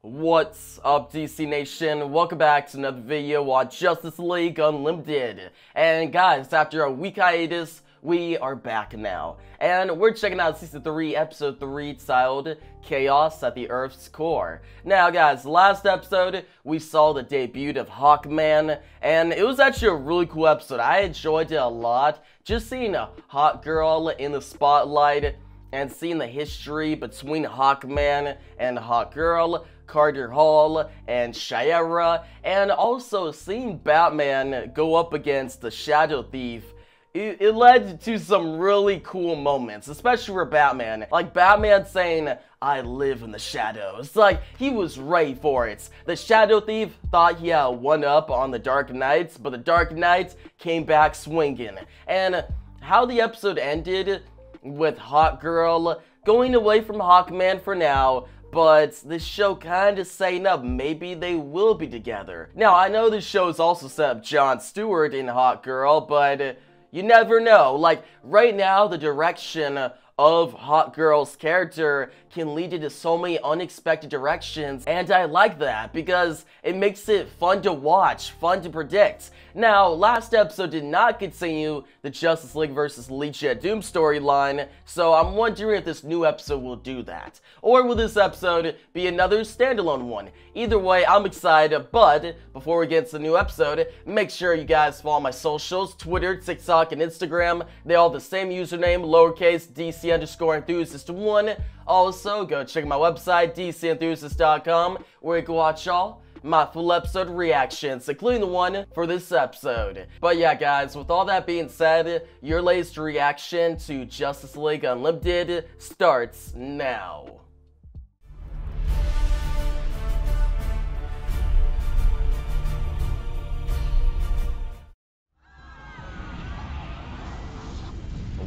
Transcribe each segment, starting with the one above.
What's up, DC Nation? Welcome back to another video on Justice League Unlimited. And guys, after a week hiatus, we are back now. And we're checking out Season 3, Episode 3, titled Chaos at the Earth's Core. Now guys, last episode, we saw the debut of Hawkman, and it was actually a really cool episode. I enjoyed it a lot. Just seeing a hot girl in the spotlight, and seeing the history between Hawkman and Hawkgirl, Carter Hall, and Shayera, and also seeing Batman go up against the Shadow Thief. It led to some really cool moments, especially for Batman. Like Batman saying, "I live in the shadows." Like, he was ready for it. The Shadow Thief thought he had one up on the Dark Knights, but the Dark Knights came back swinging. And how the episode ended with Hawkgirl going away from Hawkman for now, but this show kind of setting up maybe they will be together. Now, I know this show is also set up Jon Stewart in Hawkgirl, but you never know. Like, right now, the direction of Hawkgirl's character can lead into so many unexpected directions, and I like that because it makes it fun to watch, fun to predict. Now, last episode did not continue the Justice League vs. Legion at Doom storyline, so I'm wondering if this new episode will do that. Or will this episode be another standalone one? Either way, I'm excited, but before we get to the new episode, make sure you guys follow my socials, Twitter, TikTok, and Instagram. They all have the same username, lowercase DC_enthusiast1. Also, go check my website, DCenthusiast.com, where you can watch all my full episode reactions, including the one for this episode. But yeah, guys, with all that being said, your latest reaction to Justice League Unlimited starts now.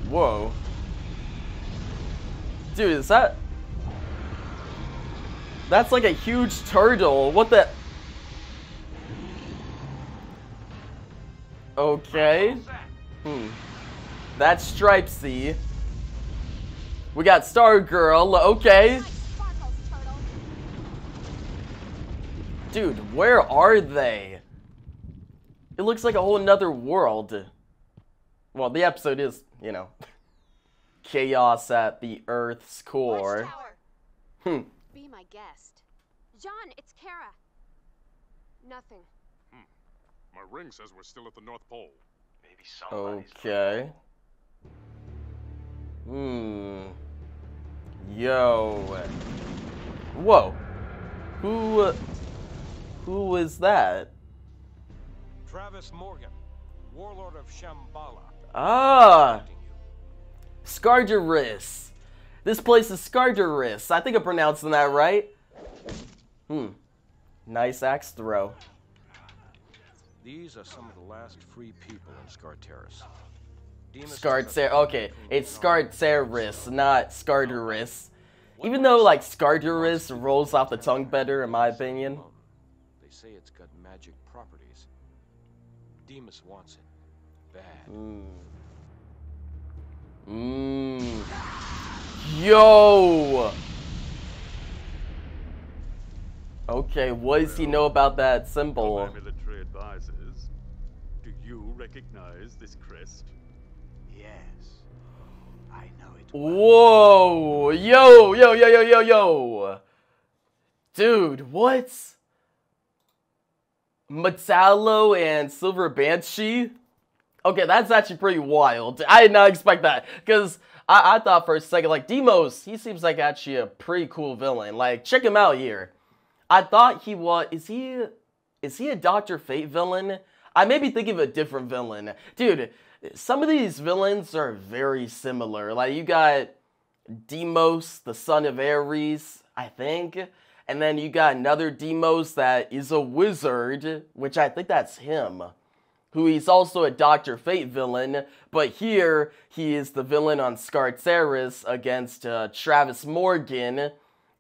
Whoa. Dude, is that... That's like a huge turtle. What the... Okay. That's S.T.R.I.P.E. We got Stargirl. Okay. Dude, where are they? It looks like a whole nother world. Well, the episode is, you know, chaos at the Earth's core. Be my guest. John, it's Kara. Nothing. My ring says we're still at the North Pole. Maybe somebody's Okay. Yo. Whoa. Who is that? Travis Morgan, Warlord of Shambhala. Ah. Skartaris. This place is Skartaris. I think I'm pronouncing that right. Nice axe throw. These are some of the last free people in Skartaris. Skartaris. Okay, it's Skartaris, not Skartaris. Even though, like, Skartaris rolls off the tongue better, in my opinion. They say it's got magic properties. Deimos wants it bad. Yo! Okay, what does he know about that symbol? My military advisors, do you recognize this crest? Yes, I know it. Whoa! Yo! Dude, what? Metallo and Silver Banshee? Okay, that's actually pretty wild. I did not expect that, because I thought for a second, like, Deimos, he seems like actually a pretty cool villain. Like, check him out here. I thought he was... Is he a Dr. Fate villain? I may be thinking of a different villain. Dude, some of these villains are very similar. Like, you got Deimos, the son of Ares, I think. And then you got another Deimos that is a wizard, which I think that's him. Who he's also a Dr. Fate villain, but here he is the villain on Skartaris against Travis Morgan,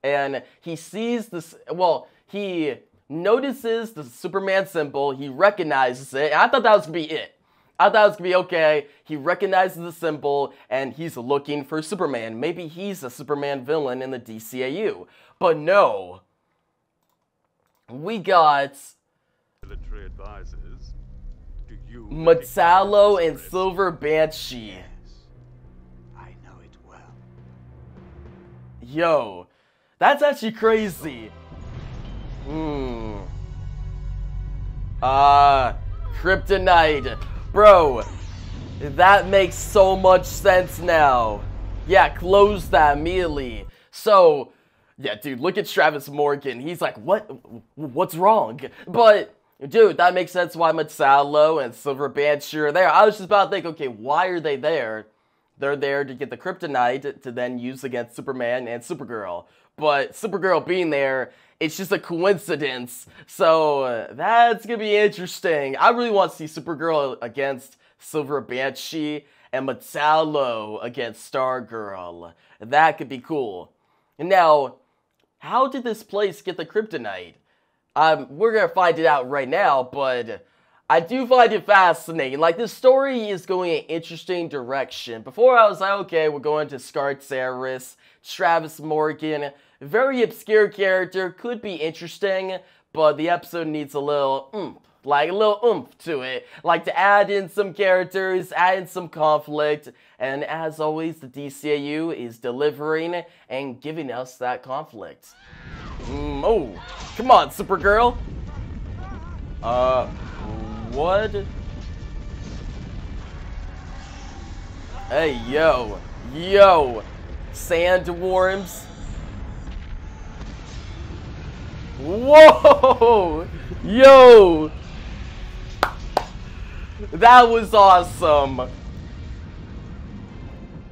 and he sees this, well, he notices the Superman symbol, he recognizes it, and I thought that was gonna be it. I thought it was gonna be okay, he recognizes the symbol, and he's looking for Superman. Maybe he's a Superman villain in the DCAU, but no. we got Military advisors. Do you Metallo recognize and this threat? Silver Banshee. Yes. I know it well. Yo, that's actually crazy. Kryptonite. Bro, that makes so much sense now. Yeah, close that immediately. So, yeah, dude, look at Travis Morgan. He's like, what's wrong? But, dude, that makes sense why Metallo and Silver Banshee are there. I was just about to think, okay, why are they there? They're there to get the kryptonite to then use against Superman and Supergirl. But Supergirl being there, it's just a coincidence. So that's going to be interesting. I really want to see Supergirl against Silver Banshee and Metallo against Stargirl. That could be cool. Now, how did this place get the kryptonite? We're going to find it out right now, but I do find it fascinating. Like, this story is going in an interesting direction. Before, I was like, okay, we're going to Skartaris, Travis Morgan, very obscure character, could be interesting, but the episode needs a little oomph. Like, a little oomph to it. Like, to add in some characters, add in some conflict, and as always, the DCAU is delivering and giving us that conflict. Oh, come on, Supergirl. What? Hey, yo. Sandworms. Whoa! Yo! That was awesome.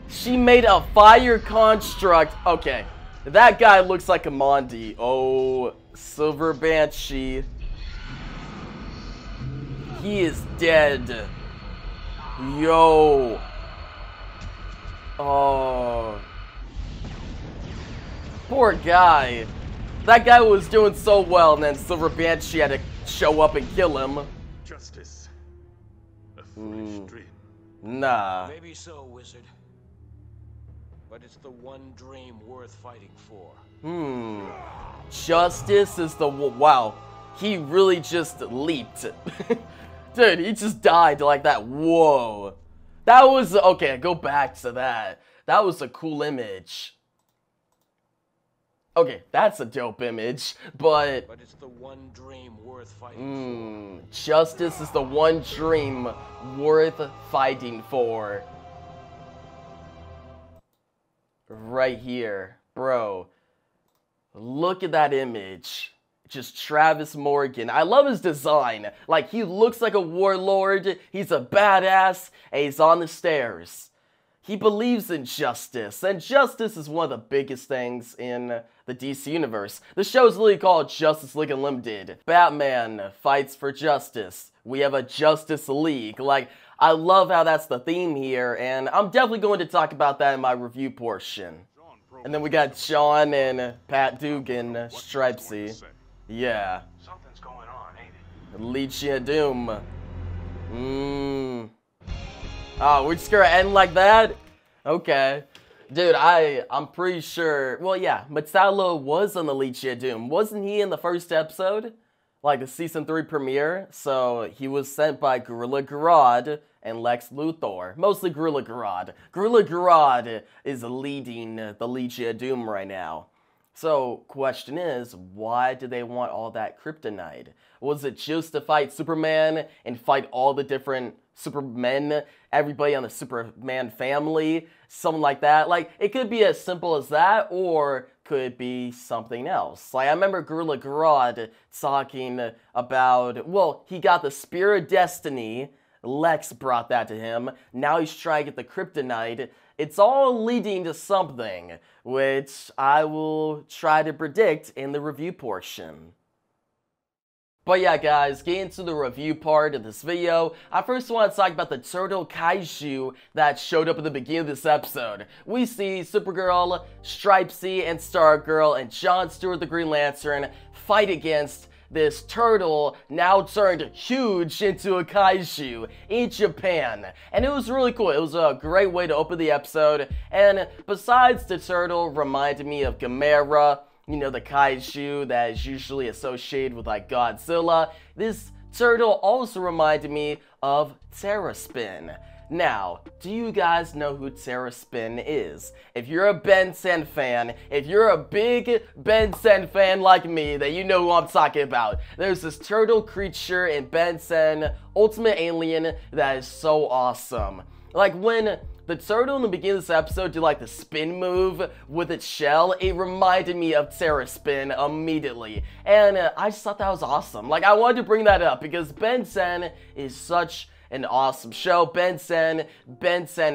She made a fire construct. Okay. That guy looks like a Mondi. Oh, Silver Banshee. He is dead. Yo. Oh. Poor guy. That guy was doing so well, and then Silver Banshee had to show up and kill him. Justice. A foolish dream. Nah. Maybe so, wizard. But it's the one dream worth fighting for. Justice is the... Wow. He really just leaped. Dude, he just died like that. Whoa. That was... Okay, go back to that. That was a cool image. Okay, that's a dope image, but it's the one dream worth fighting for. Justice is the one dream worth fighting for. Right here. Bro, look at that image. Just Travis Morgan. I love his design. Like, he looks like a warlord. He's a badass, and he's on the stairs. He believes in justice, and justice is one of the biggest things in the DC universe. The show's literally called Justice League Unlimited. Batman fights for justice. We have a Justice League. Like, I love how that's the theme here, and I'm definitely going to talk about that in my review portion. And then we got Sean and Pat Dugan, S.T.R.I.P.E. Yeah. Something's going on, ain't it? Legion of Doom. Oh, we're just gonna end like that? Okay. Dude, I'm pretty sure... Well, yeah, Metallo was on the Legion of Doom. Wasn't he in the first episode? Like, the Season 3 premiere? So, he was sent by Gorilla Grodd and Lex Luthor. Mostly Gorilla Grodd. Gorilla Grodd is leading the Legion of Doom right now. So, question is, why do they want all that kryptonite? Was it just to fight Superman and fight all the different Supermen, everybody on the Superman family, something like that? Like, it could be as simple as that, or could be something else. Like, I remember Gorilla Grodd talking about, well, he got the Spear of Destiny, Lex brought that to him, now he's trying to get the kryptonite. It's all leading to something, which I will try to predict in the review portion. But yeah, guys, getting to the review part of this video, I first want to talk about the turtle Kaiju that showed up at the beginning of this episode. We see Supergirl, S.T.R.I.P.E, and Stargirl, and John Stewart the Green Lantern fight against this turtle now turned huge into a kaiju in Japan. And it was really cool. It was a great way to open the episode. And besides the turtle reminded me of Gamera, you know, the Kaiju that is usually associated with like Godzilla, this turtle also reminded me of S.T.R.I.P.E. Now, do you guys know who S.T.R.I.P.E. is? If you're a Ben 10 fan, if you're a big Ben 10 fan like me, then you know who I'm talking about. There's this turtle creature in Ben 10 Ultimate Alien that is so awesome. Like when the turtle in the beginning of this episode did like the spin move with its shell, it reminded me of S.T.R.I.P.E. immediately. And I just thought that was awesome. Like I wanted to bring that up because Ben 10 is such an awesome show. Ben 10,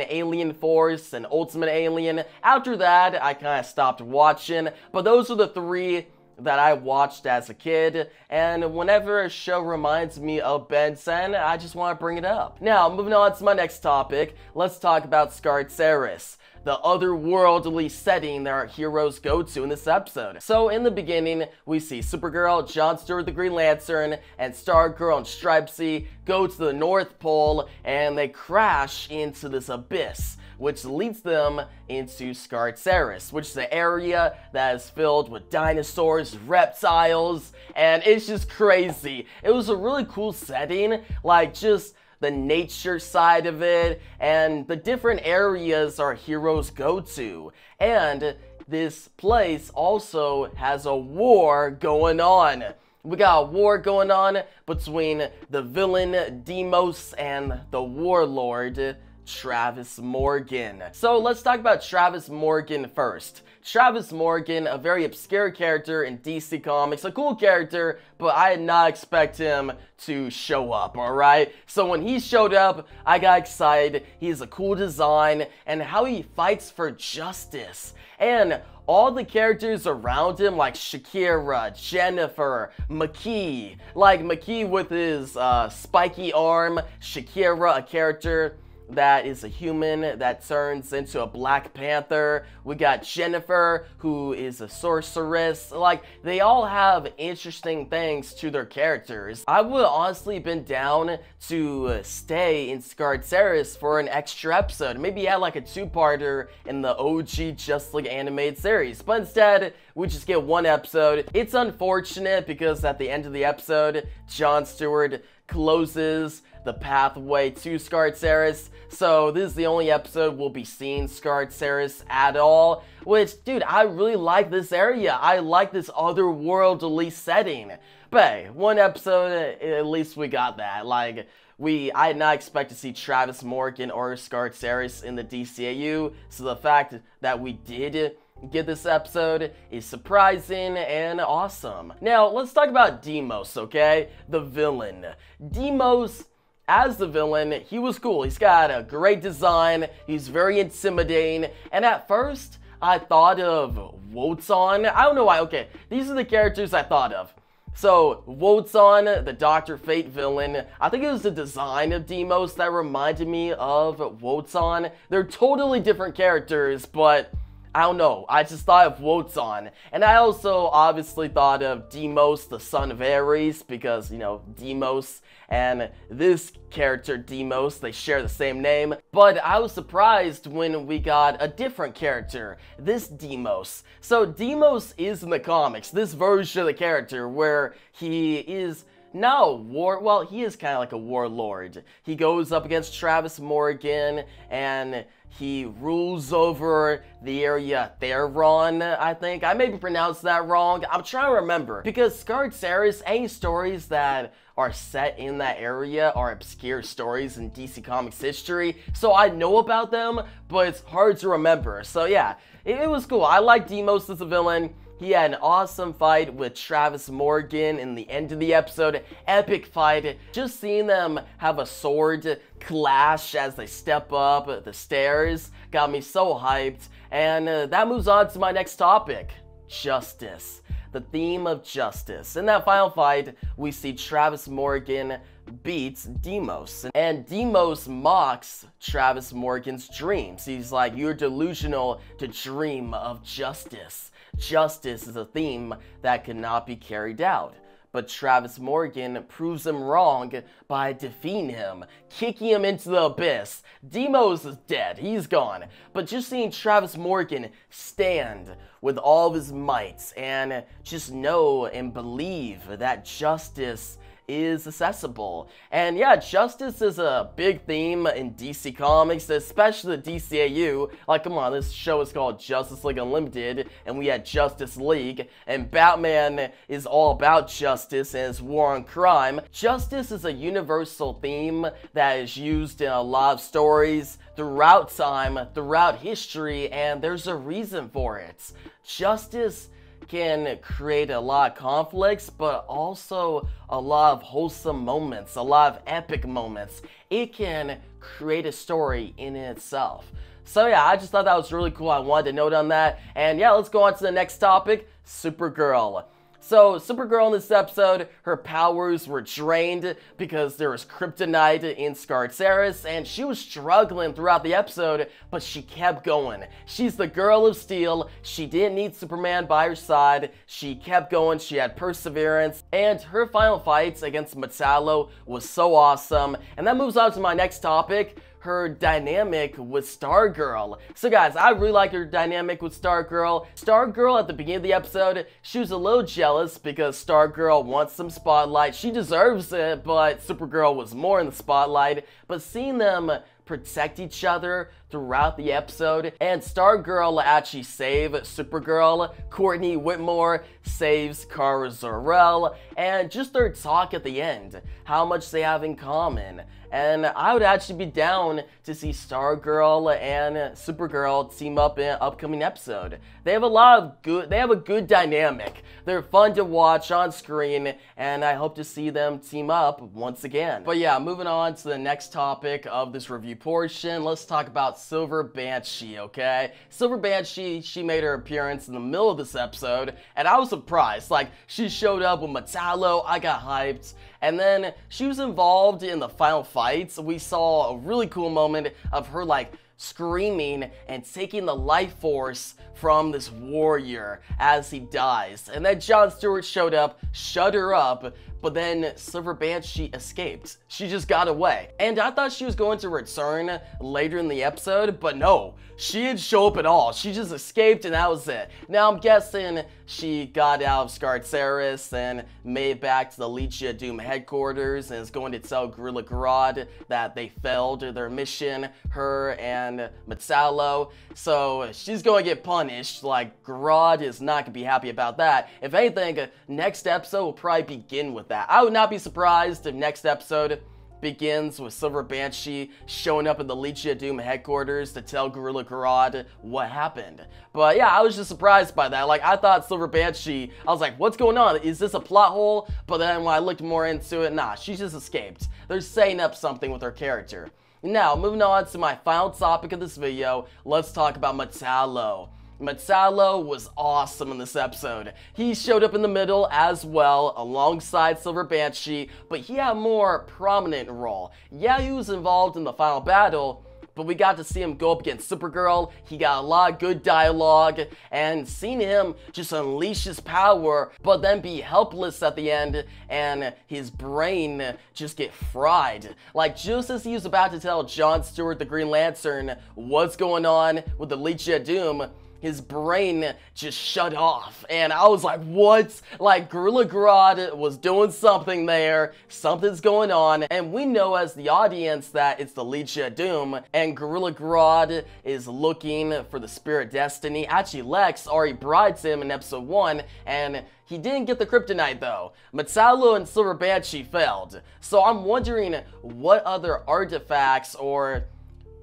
Alien Force, and Ultimate Alien. After that, I kind of stopped watching, but those are the three that I watched as a kid, and whenever a show reminds me of Ben 10, I just want to bring it up. Now, moving on to my next topic, let's talk about Skartaris, the otherworldly setting that our heroes go to in this episode. So in the beginning, we see Supergirl, John Stewart the Green Lantern, and Stargirl and S.T.R.I.P.E. go to the North Pole, and they crash into this abyss, which leads them into Skartaris, which is an area that is filled with dinosaurs, reptiles, and it's just crazy. It was a really cool setting, like just the nature side of it, and the different areas our heroes go to. And this place also has a war going on. We got a war going on between the villain Deimos and the Warlord Travis Morgan. So let's talk about Travis Morgan first. Travis Morgan, a very obscure character in DC Comics, a cool character, but I did not expect him to show up, alright? So when he showed up, I got excited. He has a cool design and how he fights for justice. And all the characters around him, like Shakira, Jennifer, McKee, like McKee with his spiky arm, Shakira, a character that is a human that turns into a Black Panther. We got Jennifer, who is a sorceress. Like, they all have interesting things to their characters. I would honestly been down to stay in Skartaris for an extra episode. Maybe add like a two-parter in the OG Just League animated series. But instead, we just get one episode. It's unfortunate because at the end of the episode, Jon Stewart closes the pathway to Skartaris, so this is the only episode we'll be seeing Skartaris at all, which, dude, I really like this area. I like this otherworldly setting. But hey, one episode, at least we got that. Like, I did not expect to see Travis Morgan or Skartaris in the DCAU, so the fact that we did get this episode is surprising and awesome. Now, let's talk about Deimos, okay? The villain. Deimos, as the villain, he was cool. He's got a great design, he's very intimidating, and at first, I thought of Wotan. I don't know why. Okay, these are the characters I thought of. So, Wotan, the Dr. Fate villain, I think it was the design of Deimos that reminded me of Wotan. They're totally different characters, but I don't know, I just thought of Wotan. And I also obviously thought of Deimos, the son of Ares, because, you know, Deimos and this character Deimos, they share the same name. But I was surprised when we got a different character, this Deimos. So Deimos is in the comics, this version of the character where he is now well, he is kind of like a warlord. He goes up against Travis Morgan and he rules over the area Theron, I think. I maybe pronounced that wrong. I'm trying to remember. Because Skartaris, any stories that are set in that area are obscure stories in DC Comics history. So I know about them, but it's hard to remember. So yeah, it was cool. I like Deimos as a villain. He had an awesome fight with Travis Morgan in the end of the episode. Epic fight. Just seeing them have a sword clash as they step up the stairs got me so hyped. And that moves on to my next topic. Justice. The theme of justice. In that final fight, we see Travis Morgan beats Deimos. And Deimos mocks Travis Morgan's dreams. He's like, you're delusional to dream of justice. Justice is a theme that cannot be carried out. but Travis Morgan proves him wrong by defeating him, kicking him into the abyss. Deimos is dead, he's gone. But just seeing Travis Morgan stand with all of his might and just know and believe that justice is accessible. And yeah, justice is a big theme in DC Comics, especially the DCAU. Like, come on, this show is called Justice League Unlimited, and we had Justice League, and Batman is all about justice and his war on crime. Justice is a universal theme that is used in a lot of stories throughout time, throughout history, and there's a reason for it. Justice can create a lot of conflicts, but also a lot of wholesome moments, a lot of epic moments. It can create a story in itself. So yeah, I just thought that was really cool. I wanted to note on that. And yeah, let's go on to the next topic, Supergirl. So, Supergirl in this episode, her powers were drained because there was kryptonite in Skartaris, and she was struggling throughout the episode, but she kept going. She's the girl of steel. She didn't need Superman by her side. She kept going. She had perseverance, and her final fight against Metallo was so awesome. And that moves on to my next topic, her dynamic with Stargirl. So guys, I really like her dynamic with Stargirl. Stargirl at the beginning of the episode, she was a little jealous because Stargirl wants some spotlight. She deserves it, but Supergirl was more in the spotlight. But seeing them protect each other throughout the episode, and Stargirl actually save Supergirl, Courtney Whitmore saves Kara Zor-El, and just their talk at the end, how much they have in common. And I would actually be down to see Stargirl and Supergirl team up in an upcoming episode. They have a good dynamic. They're fun to watch on screen, and I hope to see them team up once again. But yeah, moving on to the next topic of this review portion, let's talk about Silver Banshee, okay? Silver Banshee, she made her appearance in the middle of this episode, and I was surprised. Like, she showed up with Metallo, I got hyped. And then she was involved in the final fights. We saw a really cool moment of her like screaming and taking the life force from this warrior as he dies. And then Jon Stewart showed up, shut her up, but then Silver Banshee escaped. She just got away. And I thought she was going to return later in the episode, but no, she didn't show up at all. She just escaped and that was it. Now I'm guessing she got out of Skartaris and made it back to the Legion of Doom headquarters and is going to tell Gorilla Grodd that they failed their mission, her and Metallo. So she's going to get punished. Like, Grodd is not going to be happy about that. If anything, next episode will probably begin with that. I would not be surprised if next episode begins with Silver Banshee showing up at the Legion of Doom headquarters to tell Gorilla Grodd what happened. But yeah, I was just surprised by that. Like, I thought Silver Banshee, I was like, what's going on? Is this a plot hole? But then when I looked more into it, nah, she just escaped. They're setting up something with her character. Now, moving on to my final topic of this video, let's talk about Metallo. Metallo was awesome in this episode. He showed up in the middle as well, alongside Silver Banshee, but he had a more prominent role. Yeah, he was involved in the final battle, but we got to see him go up against Supergirl. He got a lot of good dialogue, and seeing him just unleash his power, but then be helpless at the end, and his brain just get fried. Like, just as he was about to tell Jon Stewart, the Green Lantern, what's going on with the Legion of Doom, his brain just shut off, and I was like, what? Like, Gorilla Grodd was doing something there, something's going on, and we know as the audience that it's the Legion of Doom, and Gorilla Grodd is looking for the Spirit Destiny. Actually, Lex already bribed him in episode 1, and he didn't get the kryptonite though. Metallo and Silver Banshee failed. So I'm wondering what other artifacts or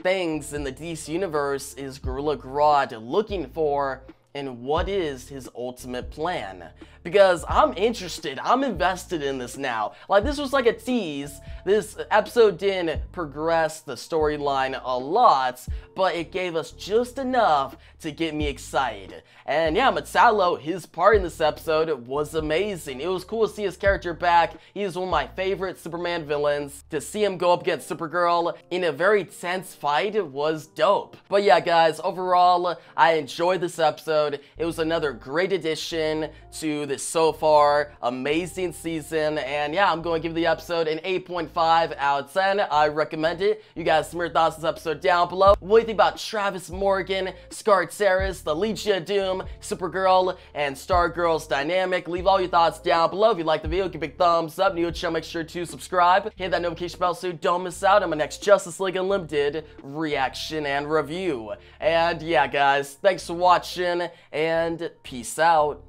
things in the DC universe is Gorilla Grodd looking for, and what is his ultimate plan? Because I'm interested, I'm invested in this now. Like, this was like a tease. This episode didn't progress the storyline a lot, but it gave us just enough to get me excited. And yeah, Metallo, his part in this episode was amazing. It was cool to see his character back. He is one of my favorite Superman villains. To see him go up against Supergirl in a very tense fight was dope. But yeah, guys, overall, I enjoyed this episode. It was another great addition to the episode so far. Amazing season, and yeah, I'm going to give the episode an 8.5 out of 10. I recommend it. You guys, some of your thoughts on this episode down below. What do you think about Travis Morgan, Skartaris, the Legion of Doom, Supergirl, and Stargirl's dynamic? Leave all your thoughts down below. If you like the video, give a big thumbs up. New channel, make sure to subscribe. Hit that notification bell so you don't miss out on my next Justice League Unlimited reaction and review. And yeah, guys, thanks for watching, and peace out.